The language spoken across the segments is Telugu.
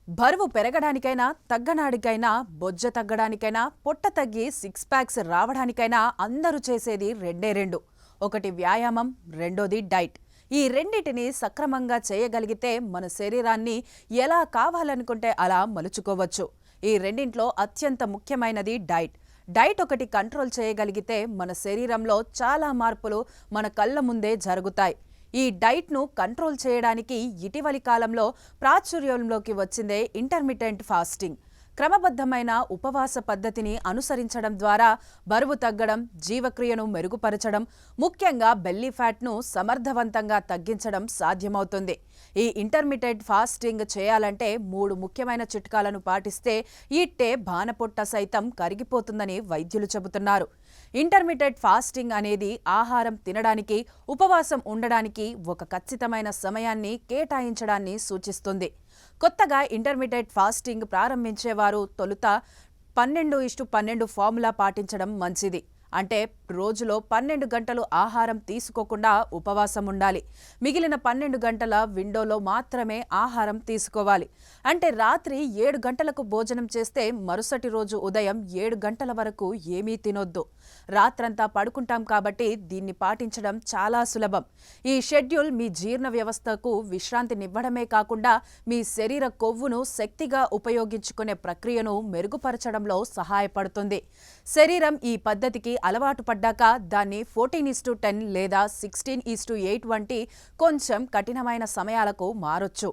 బరువు పెరగడానికైనా తగ్గడానికైనా బొజ్జ తగ్గడానికైనా పొట్ట తగ్గి సిక్స్ ప్యాక్స్ రావడానికైనా అందరూ చేసేది రెండు. ఒకటి వ్యాయామం, రెండోది డైట్. ఈ రెండిటిని సక్రమంగా చేయగలిగితే మన శరీరాన్ని ఎలా కావాలనుకుంటే అలా మలుచుకోవచ్చు. ఈ రెండింట్లో అత్యంత ముఖ్యమైనది డైట్. డైట్ ఒకటి కంట్రోల్ చేయగలిగితే మన శరీరంలో చాలా మార్పులు మన కళ్ళ ముందే జరుగుతాయి. ఈ డైట్ను కంట్రోల్ చేయడానికి ఇటీవలి కాలంలో ప్రాచుర్యంలోకి వచ్చిందే ఇంటర్మిటెంట్ ఫాస్టింగ్. క్రమబద్ధమైన ఉపవాస పద్ధతిని అనుసరించడం ద్వారా బరువు తగ్గడం, జీవక్రియను మెరుగుపరచడం, ముఖ్యంగా బెల్లీ ఫ్యాట్ను సమర్థవంతంగా తగ్గించడం సాధ్యమవుతుంది. ఈ ఇంటర్మిటెంట్ ఫాస్టింగ్ చేయాలంటే 3 ముఖ్యమైన చిట్కాలను పాటిస్తే ఇట్టే బాణపొట్ట సైతం కరిగిపోతుందని వైద్యులు చెబుతున్నారు. ఇంటర్మిటెంట్ ఫాస్టింగ్ అనేది ఆహారం తినడానికి, ఉపవాసం ఉండడానికి ఒక ఖచ్చితమైన సమయాన్ని కేటాయించడాన్ని సూచిస్తుంది. కొత్తగా ఇంటర్మిటెంట్ ఫాస్టింగ్ ప్రారంభించేవారు తొలుత 12:12 ఫార్ములా పాటించడం మంచిది. అంటే రోజులో 12 గంటలు ఆహారం తీసుకోకుండా ఉపవాసం ఉండాలి. మిగిలిన 12 గంటల విండోలో మాత్రమే ఆహారం తీసుకోవాలి. అంటే రాత్రి 7 గంటలకు భోజనం చేస్తే మరుసటి రోజు ఉదయం 7 గంటల వరకు ఏమీ తినొద్దు. రాత్రంతా పడుకుంటాం కాబట్టి దీన్ని పాటించడం చాలా సులభం. ఈ షెడ్యూల్ మీ జీర్ణ వ్యవస్థకు విశ్రాంతినివ్వడమే కాకుండా మీ శరీర కొవ్వును శక్తిగా ఉపయోగించుకునే ప్రక్రియను మెరుగుపరచడంలో సహాయపడుతుంది. శరీరం ఈ పద్ధతికి అలవాటు పడ్డాక దాన్ని 14:10 లేదా 16:8 వంటి కొంచెం కఠినమైన సమయాలకు మారొచ్చు.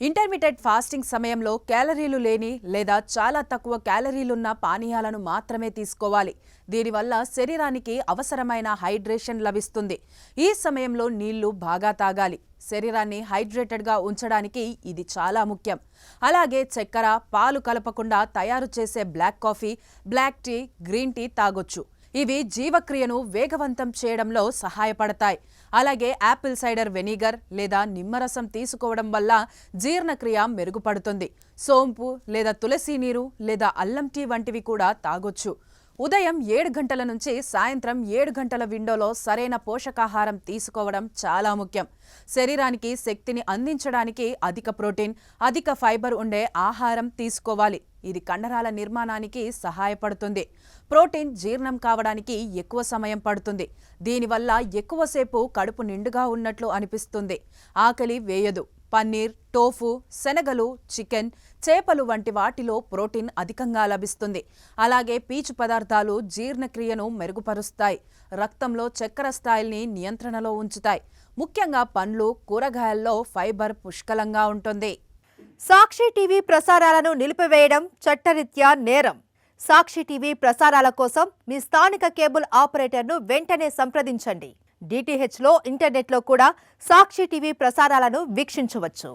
ఇంటర్మిటెంట్ ఫాస్టింగ్ సమయంలో క్యాలరీలు లేని లేదా చాలా తక్కువ క్యాలరీలున్న పానీయాలను మాత్రమే తీసుకోవాలి. దీనివల్ల శరీరానికి అవసరమైన హైడ్రేషన్ లభిస్తుంది. ఈ సమయంలో నీళ్లు బాగా తాగాలి. శరీరాన్ని హైడ్రేటెడ్గా ఉంచడానికి ఇది చాలా ముఖ్యం. అలాగే చక్కెర, పాలు కలపకుండా తయారు చేసే black coffee, black tea, green tea తాగొచ్చు. ఇవి జీవక్రియను వేగవంతం చేయడంలో సహాయపడతాయి. అలాగే యాపిల్ సైడర్ వెనిగర్ లేదా నిమ్మరసం తీసుకోవడం వల్ల జీర్ణక్రియ మెరుగుపడుతుంది. సోంపు లేదా తులసి నీరు లేదా అల్లం టీ వంటివి కూడా తాగొచ్చు. ఉదయం 7 గంటల నుంచి సాయంత్రం 7 గంటల విండోలో సరైన పోషకాహారం తీసుకోవడం చాలా ముఖ్యం. శరీరానికి శక్తిని అందించడానికి అధిక ప్రోటీన్, అధిక ఫైబర్ ఉండే ఆహారం తీసుకోవాలి. ఇది కండరాల నిర్మాణానికి సహాయపడుతుంది. ప్రోటీన్ జీర్ణం కావడానికి ఎక్కువ సమయం పడుతుంది. దీనివల్ల ఎక్కువసేపు కడుపు నిండుగా ఉన్నట్లు అనిపిస్తుంది. ఆకలి వేయదు. పన్నీర్, టోఫు, శనగలు, చికెన్, చేపలు వంటి వాటిలో ప్రోటీన్ అధికంగా లభిస్తుంది. అలాగే పీచు పదార్థాలు జీర్ణక్రియను మెరుగుపరుస్తాయి. రక్తంలో చక్కెర స్థాయిల్ని నియంత్రణలో ఉంచుతాయి. ముఖ్యంగా పండ్లు, కూరగాయల్లో ఫైబర్ పుష్కలంగా ఉంటుంది. సాక్షి టీవీ ప్రసారాలను నిలిపివేయడం చట్టరీత్యా నేరం. సాక్షి టీవీ ప్రసారాల కోసం మీ స్థానిక కేబుల్ ఆపరేటర్ను వెంటనే సంప్రదించండి. DTHలో, ఇంటర్నెట్లో కూడా సాక్షి టీవీ ప్రసారాలను వీక్షించవచ్చు.